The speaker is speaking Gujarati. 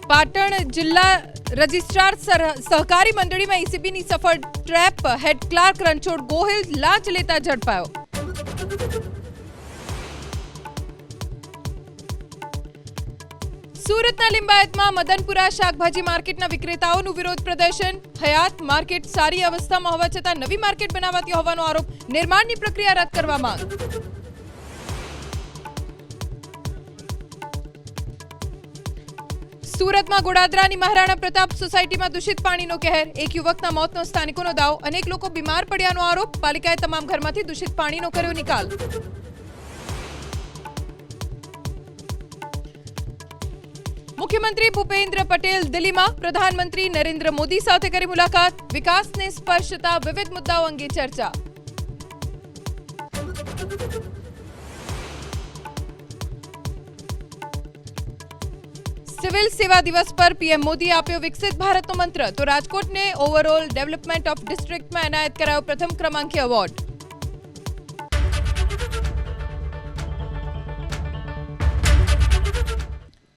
પાટણ જિલ્લા રજિસ્ટ્રાર સહકારી મંડળીમાં એસીબીની સફળ trap, head clerk Ranchhod Gohil લાંચ લેતા ઝડપાયો. સુરતના લિંબાયતમાં મદનપુરા શાકભાજી માર્કેટના વિક્રેતાઓનું વિરોધ પ્રદર્શન. હયાત માર્કેટ સારી અવસ્થામાં હોવા છતાં નવી માર્કેટ બનાવાતી હોવાનો આરોપ. નિર્માણની પ્રક્રિયા રદ કરવા માંગ. સુરતમાં ગોડાદરાની મહારાણા પ્રતાપ સોસાયટીમાં દૂષિત પાણીનો કહેર. એક યુવકના મોતનો સ્થાનિકોનો દાવ. અનેક લોકો બીમાર પડ્યાનો આરોપ. પાલિકાએ તમામ ઘરમાંથી દૂષિત પાણીનો કર્યો નિકાલ. મુખ્યમંત્રી ભૂપેન્દ્ર પટેલ દિલ્હીમાં પ્રધાનમંત્રી નરેન્દ્ર મોદી સાથે કરી મુલાકાત. વિકાસને સ્પર્શતા વિવિધ મુદ્દાઓ અંગે ચર્ચા. સિવિલ સેવા દિવસ પર પીએમ મોદીએ આપ્યો વિકસિત ભારતનો મંત્ર. તો રાજકોટને ઓવરઓલ ડેવલપમેન્ટ ઓફ ડિસ્ટ્રિક્ટમાં એનાયત કરાયો પ્રથમ ક્રમાંકીય એવોર્ડ.